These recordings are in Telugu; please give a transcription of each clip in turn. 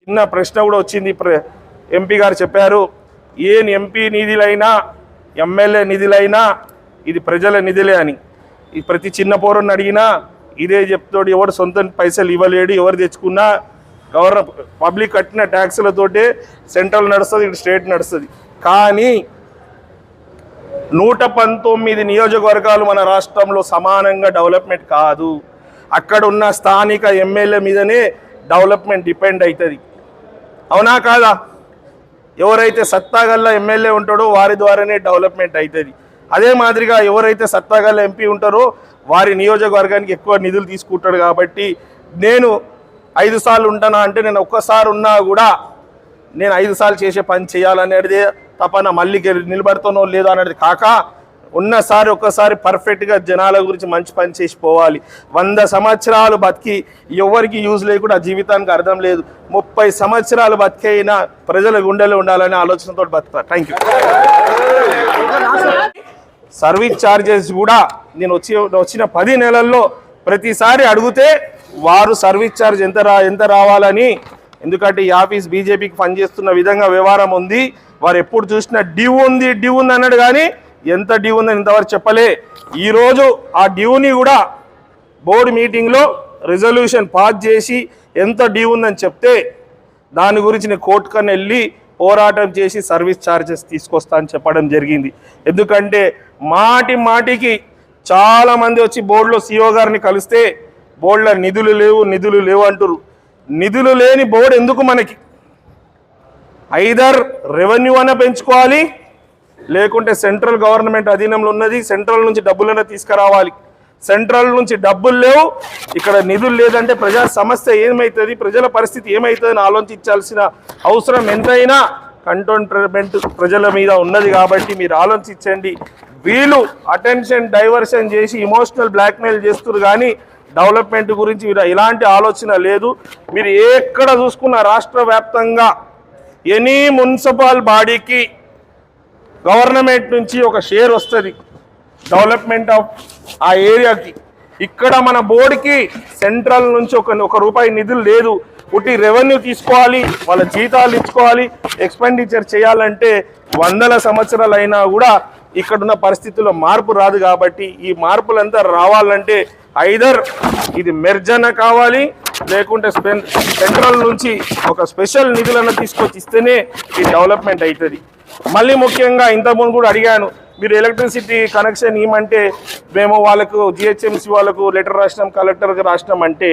చిన్న ప్రశ్న కూడా వచ్చింది, ఎంపీ గారు చెప్పారు, ఏ ఎంపీ నిధులైనా ఎమ్మెల్యే నిధులైనా ఇది ప్రజల నిధులే అని. ఈ ప్రతి చిన్న పౌరుని అడిగినా ఇదే చెప్తాడు, ఎవరు సొంత పైసలు ఇవ్వలేడు, ఎవరు తెచ్చుకున్నా పబ్లిక్ కట్టిన ట్యాక్సులతోటే సెంట్రల్ నడుస్తుంది, ఇటు స్టేట్ నడుస్తుంది. కానీ 119 నియోజకవర్గాలు మన రాష్ట్రంలో సమానంగా డెవలప్మెంట్ కాదు. అక్కడ ఉన్న స్థానిక ఎమ్మెల్యే మీదనే డెవలప్మెంట్ డిపెండ్ అవుతుంది. అవునా కాదా? ఎవరైతే సత్తాగల్ల ఎమ్మెల్యే ఉంటాడో వారి ద్వారానే డెవలప్మెంట్ అవుతుంది. అదే మాదిరిగా ఎవరైతే సత్తాగల్ల ఎంపీ ఉంటారో వారి నియోజకవర్గానికి ఎక్కువ నిధులు తీసుకుంటాడు. కాబట్టి నేను 5 సార్లు ఉంటానా అంటే నేను ఒక్కసారి ఉన్నా కూడా నేను 5 సార్లు చేసే పని చేయాలనేది తపన, మళ్ళీ నిలబడుతానో లేదో అనేది కాక ఉన్నసారి ఒక్కసారి పర్ఫెక్ట్గా జనాల గురించి మంచి పని చేసి పోవాలి. 100 సంవత్సరాలు బతికి ఎవరికి యూజ్ లేకుండా జీవితానికి అర్థం లేదు. 30 సంవత్సరాలు బతికైనా ప్రజల గుండెలో ఉండాలనే ఆలోచనతో బతుకుతా. Thank you. సర్వీస్ ఛార్జెస్ కూడా నేను వచ్చిన 10 నెలల్లో ప్రతిసారి అడిగితే వారు సర్వీస్ ఛార్జ్ ఎంత రావాలని, ఎందుకంటే ఈ ఆఫీస్ బీజేపీకి పనిచేస్తున్న విధంగా వ్యవహారం ఉంది. వారు ఎప్పుడు చూసినా డ్యూ ఉంది అన్నాడు, కానీ ఎంత డ్యూ ఉందని ఇంతవరకు చెప్పలే. ఈరోజు ఆ డ్యూని కూడా బోర్డు మీటింగ్లో రిజల్యూషన్ పాస్ చేసి ఎంత డ్యూ ఉందని చెప్తే దాని గురించి నేను కోర్టు కన్నా వెళ్ళి పోరాటం చేసి సర్వీస్ ఛార్జెస్ తీసుకొస్తా అని చెప్పడం జరిగింది. ఎందుకంటే మాటికి చాలామంది వచ్చి బోర్డులో సిఓ గారిని కలిస్తే బోర్డులో నిధులు లేవు అంటారు. నిధులు లేని బోర్డు ఎందుకు మనకి? ఐదర్ రెవెన్యూ అన్న పెంచుకోవాలి, లేకుంటే సెంట్రల్ గవర్నమెంట్ అధీనంలో ఉన్నది, సెంట్రల్ నుంచి డబ్బులన్నా తీసుకురావాలి. సెంట్రల్ నుంచి డబ్బులు లేవు, ఇక్కడ నిధులు లేదంటే ప్రజా సమస్య ఏమవుతుంది, ప్రజల పరిస్థితి ఏమవుతుంది అని ఆలోచించాల్సిన అవసరం ఎంతైనా కంటోన్మెంట్ ప్రజల మీద ఉన్నది. కాబట్టి మీరు ఆలోచించండి. వీళ్ళు అటెన్షన్ డైవర్షన్ చేసి ఇమోషనల్ బ్లాక్మెయిల్ చేస్తున్నారు, కానీ డెవలప్మెంట్ గురించి ఇలాంటి ఆలోచన లేదు. మీరు ఎక్కడ చూసుకున్న రాష్ట్ర వ్యాప్తంగా ఎనీ మున్సిపల్ బాడీకి గవర్నమెంట్ నుంచి ఒక షేర్ వస్తుంది డెవలప్మెంట్ ఆఫ్ ఆ ఏరియాకి. ఇక్కడ మన బోర్డుకి సెంట్రల్ నుంచి ఒక రూపాయి నిధులు లేదు. పుట్టి రెవెన్యూ తీసుకోవాలి, వాళ్ళ జీతాలు ఇచ్చుకోవాలి, ఎక్స్పెండిచర్ చేయాలంటే 100 సంవత్సరాలు అయినా కూడా ఇక్కడున్న పరిస్థితుల్లో మార్పు రాదు. కాబట్టి ఈ మార్పులంతా రావాలంటే ఐదర్ ఇది మెర్జన కావాలి, లేకుంటే సెంట్రల్ నుంచి ఒక స్పెషల్ నిధులను తీసుకొచ్చి ఇస్తేనే ఈ డెవలప్మెంట్ అవుతుంది. మళ్ళీ ముఖ్యంగా ఇంతకుముందు కూడా అడిగాను, మీరు ఎలక్ట్రిసిటీ కనెక్షన్ ఇవ్వమంటే మేము వాళ్ళకు జిహెచ్ఎంసీ వాళ్ళకు లెటర్ రాసినాం, కలెక్టర్కి రాసినాం. అంటే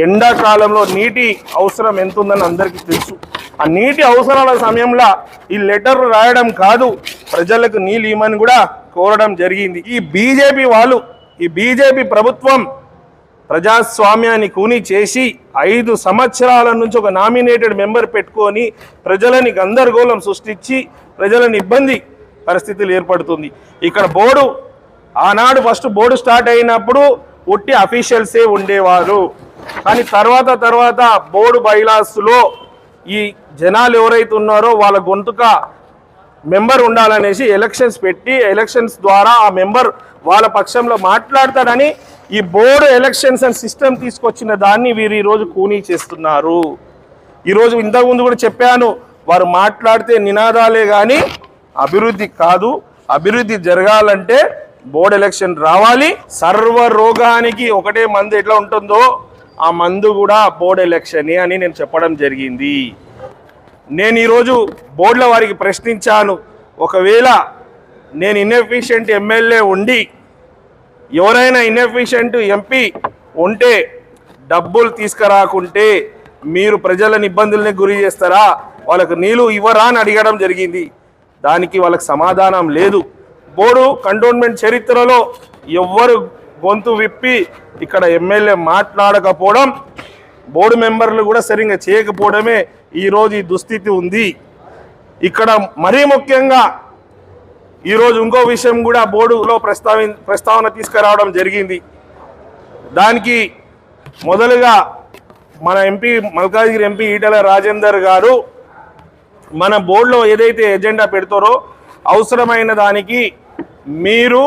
ఎండాకాలంలో నీటి అవసరం ఎంత ఉందని అందరికీ తెలుసు. ఆ నీటి అవసరాల సమయంలో ఈ లెటర్ రాయడం కాదు, ప్రజలకు నీళ్ళు ఇవ్వమని కూడా కోరడం జరిగింది. ఈ బీజేపీ ప్రభుత్వం ప్రజాస్వామ్యాన్ని కూని చేసి 5 సంవత్సరాల నుంచి ఒక నామినేటెడ్ మెంబర్ పెట్టుకొని ప్రజలని గందరగోళం సృష్టించి ప్రజలను ఇబ్బంది పరిస్థితులు ఏర్పడుతుంది. ఇక్కడ బోర్డు ఆనాడు ఫస్ట్ బోర్డు స్టార్ట్ అయినప్పుడు ఉట్టి అఫీషియల్సే ఉండేవారు. కానీ తర్వాత బోర్డు బైలాస్లో ఈ జనాలు ఎవరైతే ఉన్నారో వాళ్ళ గొంతుక మెంబర్ ఉండాలనేసి ఎలక్షన్స్ పెట్టి ఎలక్షన్స్ ద్వారా ఆ మెంబర్ వాళ్ళ పక్షంలో మాట్లాడతాడని ఈ బోర్డు ఎలక్షన్స్ అండ్ సిస్టమ్ తీసుకొచ్చిన దాన్ని వీరు ఈరోజు కూనీ చేస్తున్నారు. ఈరోజు ఇంతకుముందు కూడా చెప్పాను, వారు మాట్లాడితే నినాదాలే కానీ అభివృద్ధి కాదు. అభివృద్ధి జరగాలంటే బోర్డు ఎలక్షన్ రావాలి. సర్వ రోగానికి ఒకటే మందు ఎట్లా ఉంటుందో ఆ మందు కూడా బోర్డు ఎలక్షనే అని నేను చెప్పడం జరిగింది. నేను ఈరోజు బోర్డుల వారికి ప్రశ్నించాను, ఒకవేళ నేను ఇన్ఎఫిషియెంట్ ఎమ్మెల్యే ఉండి ఎవరైనా ఇన్ఎఫిషియెంట్ ఎంపీ ఉంటే డబ్బులు తీసుకురాకుంటే మీరు ప్రజలను ఇబ్బందుల్ని గురి చేస్తారా, వాళ్ళకు నీళ్ళు ఇవ్వరా అని అడగడం జరిగింది. దానికి వాళ్ళకి సమాధానం లేదు. బోర్డు కంటోన్మెంట్ చరిత్రలో ఎవ్వరు గొంతు విప్పి ఇక్కడ ఎమ్మెల్యే మాట్లాడకపోవడం, బోర్డు మెంబర్లు కూడా సరిగ్గా చేయకపోవడమే ఈరోజు ఈ దుస్థితి ఉంది. ఇక్కడ మరీ ముఖ్యంగా ఈరోజు ఇంకో విషయం కూడా బోర్డులో ప్రస్తావన తీసుకురావడం జరిగింది. దానికి మొదలుగా మన ఎంపీ మల్కాజ్గిరి ఎంపీ ఈటెల రాజేందర్ గారు మన బోర్డులో ఏదైతే ఎజెండా పెడతారో అవసరమైన దానికి మీరు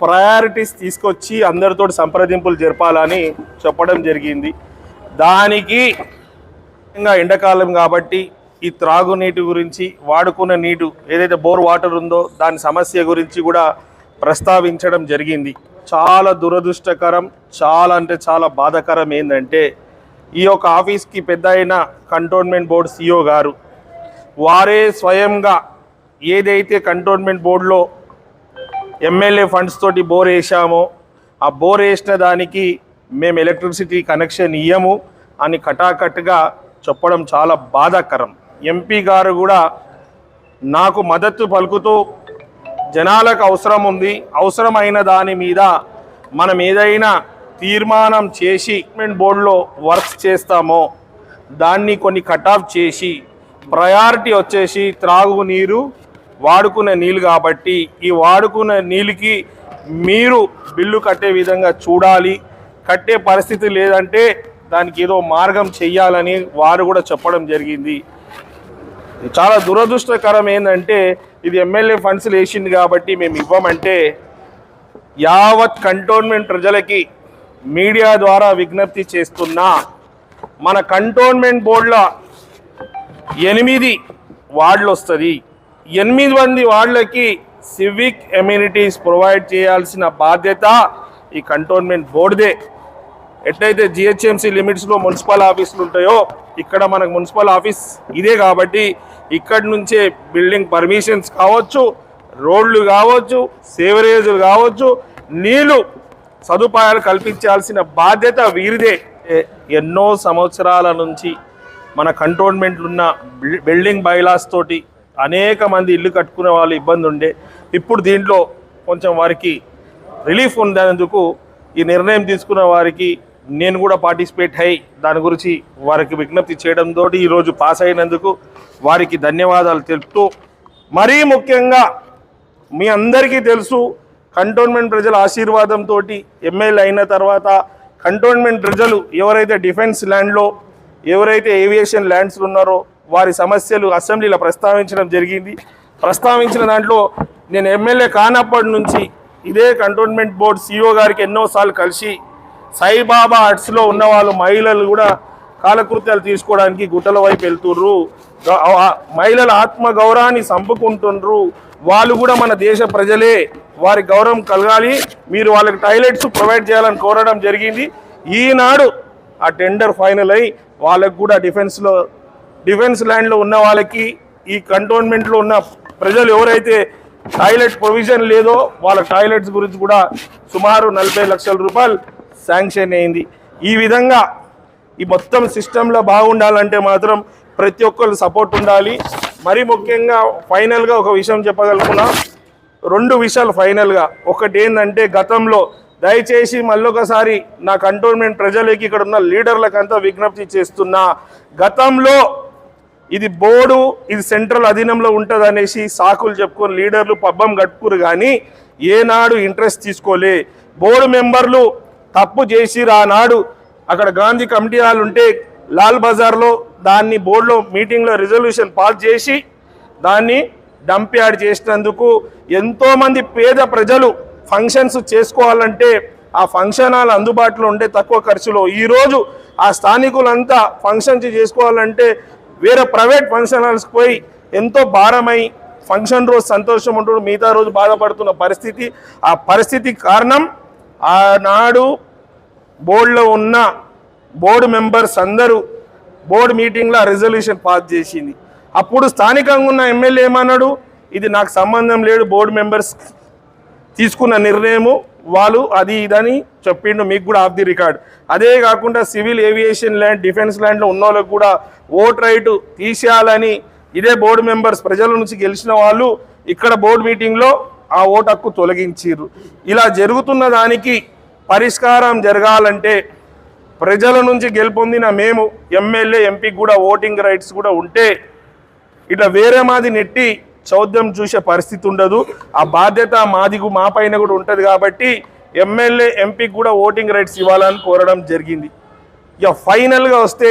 ప్రయారిటీస్ తీసుకొచ్చి అందరితో సంప్రదింపులు జరపాలని చెప్పడం జరిగింది. దానికి ఇంకా ఎండాకాలం కాబట్టి ఈ త్రాగునీటి గురించి, వాడుకున్న నీరు ఏదైతే బోర్ వాటర్ ఉందో దాని సమస్య గురించి కూడా ప్రస్తావించడం జరిగింది. చాలా దురదృష్టకరం, చాలా అంటే చాలా బాధాకరం ఏంటంటే ఈ యొక్క ఆఫీస్కి పెద్ద అయిన కంటోన్మెంట్ బోర్డు సిఇఓ గారు వారే స్వయంగా ఏదైతే కంటోన్మెంట్ బోర్డులో ఎమ్మెల్యే ఫండ్స్ తోటి బోర్ వేసామో ఆ బోర్ వేసిన దానికి మేము ఎలక్ట్రిసిటీ కనెక్షన్ ఇయ్యము అని కటాకట్టుగా చెప్పడం చాలా బాధాకరం. ఎంపీ గారు కూడా నాకు మద్దతు పలుకుతూ జనాలకు అవసరం ఉంది, అవసరమైన దాని మీద మనం ఏదైనా తీర్మానం చేసి గవర్నమెంట్ బోర్డులో వర్క్స్ చేస్తామో దాన్ని కొన్ని కట్ ఆఫ్ చేసి ప్రయారిటీ వచ్చేసి త్రాగునీరు, వాడుకునే నీళ్ళు కాబట్టి ఈ వాడుకునే నీళ్ళకి మీరు బిల్లు కట్టే విధంగా చూడాలి. కట్టే పరిస్థితి లేదంటే దానికి ఏదో మార్గం చెయ్యాలని వారు కూడా చెప్పడం జరిగింది. చాలా దురదృష్టకరం ఏంటంటే ఇది ఎమ్మెల్యే ఫండ్స్ వేసింది కాబట్టి మేము ఇవ్వమంటే యావత్ కంటోన్మెంట్ ప్రజలకి మీడియా ద్వారా విజ్ఞప్తి చేస్తున్నా, మన కంటోన్మెంట్ బోర్డులో 8 వార్డులు వస్తుంది. 8 మంది వార్డులకి సివిక్ ఎమ్యూనిటీస్ ప్రొవైడ్ చేయాల్సిన బాధ్యత ఈ కంటోన్మెంట్ బోర్డుదే. ఎట్లయితే జిహెచ్ఎంసీ లిమిట్స్లో మున్సిపల్ ఆఫీసులు ఉంటాయో ఇక్కడ మనకు మున్సిపల్ ఆఫీస్ ఇదే కాబట్టి ఇక్కడి నుంచే బిల్డింగ్ పర్మిషన్స్ కావచ్చు, రోడ్లు కావచ్చు, సేవరేజులు కావచ్చు, నీళ్లు సదుపాయాలు కల్పించాల్సిన బాధ్యత వీరిదే. ఎన్నో సంవత్సరాల నుంచి మన కంటోన్మెంట్లు ఉన్న బిల్డింగ్ బైలాస్ తోటి అనేక మంది ఇల్లు కట్టుకునే వాళ్ళు ఇబ్బంది ఉండే. ఇప్పుడు దీంట్లో కొంచెం వారికి రిలీఫ్ ఉండేందుకు ఈ నిర్ణయం తీసుకున్న వారికి నేను కూడా పార్టిసిపేట్ అయ్యి దాని గురించి వారికి విజ్ఞప్తి చేయడంతో ఈరోజు పాస్ అయినందుకు వారికి ధన్యవాదాలు తెలుపుతూ, మరీ ముఖ్యంగా మీ అందరికీ తెలుసు కంటోన్మెంట్ ప్రజల ఆశీర్వాదంతో ఎమ్మెల్యే అయిన తర్వాత కంటోన్మెంట్ ప్రజలు ఎవరైతే డిఫెన్స్ ల్యాండ్లో, ఎవరైతే ఏవియేషన్ ల్యాండ్స్లో ఉన్నారో వారి సమస్యలు అసెంబ్లీలో ప్రస్తావించడం జరిగింది. ప్రస్తావించిన దాంట్లో నేను ఎమ్మెల్యే కానప్పటి నుంచి ఇదే కంటోన్మెంట్ బోర్డు సిఇఓ గారికి ఎన్నోసార్లు కలిసి సాయిబాబా హట్స్లో ఉన్న వాళ్ళు మహిళలు కూడా కాలకృత్యాలు తీసుకోవడానికి గుట్టల వైపు వెళ్తుర్రు, మహిళల ఆత్మగౌరవాన్ని చంపుకుంటుండ్రు. వాళ్ళు కూడా మన దేశ ప్రజలే, వారి గౌరవం కలగాలి, మీరు వాళ్ళకి టాయిలెట్స్ ప్రొవైడ్ చేయాలని కోరడం జరిగింది. ఈనాడు ఆ టెండర్ ఫైనల్ అయ్యి వాళ్ళకు కూడా డిఫెన్స్ ల్యాండ్లో ఉన్న వాళ్ళకి ఈ కంటోన్మెంట్లో ఉన్న ప్రజలు ఎవరైతే టాయిలెట్ ప్రొవిజన్ లేదో వాళ్ళ టాయిలెట్స్ గురించి కూడా సుమారు 40 లక్షల రూపాయలు శాంక్షన్ అయింది. ఈ విధంగా ఈ మొత్తం సిస్టంలో బాగుండాలంటే మాత్రం ప్రతి ఒక్కరు సపోర్ట్ ఉండాలి. మరి ముఖ్యంగా ఫైనల్గా ఒక విషయం చెప్పగలుగుతున్నా, 2 విషయాలు ఫైనల్గా. ఒకటి ఏంటంటే గతంలో దయచేసి మళ్ళొకసారి నా కంటోన్మెంట్ ప్రజలకి ఇక్కడ ఉన్న లీడర్లకంతా విజ్ఞప్తి చేస్తున్నా, గతంలో ఇది బోర్డు, ఇది సెంట్రల్ అధీనంలో ఉంటుంది అనేసి సాకులు చెప్పుకొని లీడర్లు పబ్బం గట్టుకురు కానీ ఏనాడు ఇంట్రెస్ట్ తీసుకోలే. బోర్డు మెంబర్లు తప్పు చేసి ఆనాడు అక్కడ గాంధీ కమిటీ హాల్ ఉంటే లాల్ బజార్లో దాన్ని బోర్డులో మీటింగ్లో రిజల్యూషన్ పాస్ చేసి దాన్ని డంప్ యార్డ్ చేసినందుకు ఎంతోమంది పేద ప్రజలు ఫంక్షన్స్ చేసుకోవాలంటే ఆ ఫంక్షన్ హాల్ అందుబాటులో ఉండే తక్కువ ఖర్చులో ఈరోజు ఆ స్థానికులంతా ఫంక్షన్స్ చేసుకోవాలంటే వేరే ప్రైవేట్ ఫంక్షన్ హాల్స్కి పోయి ఎంతో భారమై ఫంక్షన్ రోజు సంతోషం ఉంటూ మిగతా రోజు బాధపడుతున్న పరిస్థితి. ఆ పరిస్థితికి కారణం ఆనాడు బోర్డులో ఉన్న బోర్డు మెంబర్స్ అందరూ బోర్డు మీటింగ్లో రిజల్యూషన్ పాస్ చేసింది. అప్పుడు స్థానికంగా ఉన్న ఎమ్మెల్యే ఏమన్నాడు, ఇది నాకు సంబంధం లేదు, బోర్డు మెంబర్స్ తీసుకున్న నిర్ణయము వాళ్ళు అది ఇదని చెప్పిండు. మీకు కూడా ఆఫ్ ది రికార్డ్. అదే కాకుండా సివిల్ ఏవియేషన్ ల్యాండ్, డిఫెన్స్ ల్యాండ్లో ఉన్న వాళ్ళకు కూడా ఓట్ రైటు తీసేయాలని ఇదే బోర్డు మెంబర్స్ ప్రజల నుంచి గెలిచిన వాళ్ళు ఇక్కడ బోర్డు మీటింగ్లో ఆ ఓటు హక్కు తొలగించారు. ఇలా జరుగుతున్న దానికి పరిష్కారం జరగాలంటే ప్రజల నుంచి గెలుపొందిన మేము ఎమ్మెల్యే, ఎంపీకి కూడా ఓటింగ్ రైట్స్ కూడా ఉంటే ఇట్లా వేరే మాది నెట్టి చౌద్యం చూసే పరిస్థితి ఉండదు. ఆ బాధ్యత మా పైన కూడా ఉంటుంది కాబట్టి ఎమ్మెల్యే, ఎంపీకి కూడా ఓటింగ్ రైట్స్ ఇవ్వాలని కోరడం జరిగింది. ఇక ఫైనల్గా వస్తే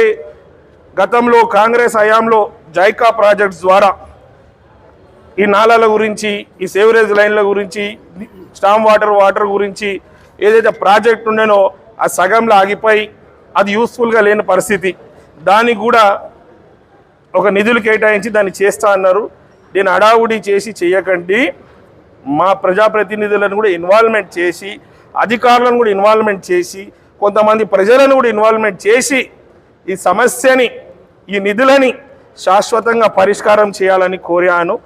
గతంలో కాంగ్రెస్ హయాంలో జైకా ప్రాజెక్ట్స్ ద్వారా ఈ నాలాల గురించి, ఈ సేవరేజ్ లైన్ల గురించి, స్టామ్ వాటర్ గురించి ఏదైతే ప్రాజెక్ట్ ఉండేనో ఆ సగంలో ఆగిపోయి అది యూస్ఫుల్గా లేని పరిస్థితి. దానికి కూడా ఒక నిధులు కేటాయించి దాన్ని చేస్తా అన్నారు. దీన్ని అడావుడి చేసి చేయకండి. మా ప్రజాప్రతినిధులను కూడా ఇన్వాల్వ్మెంట్ చేసి, అధికారులను కూడా ఇన్వాల్వ్మెంట్ చేసి, కొంతమంది ప్రజలను కూడా ఇన్వాల్వ్మెంట్ చేసి ఈ సమస్యని, ఈ నిధులని శాశ్వతంగా పరిష్కారం చేయాలని కోరాను.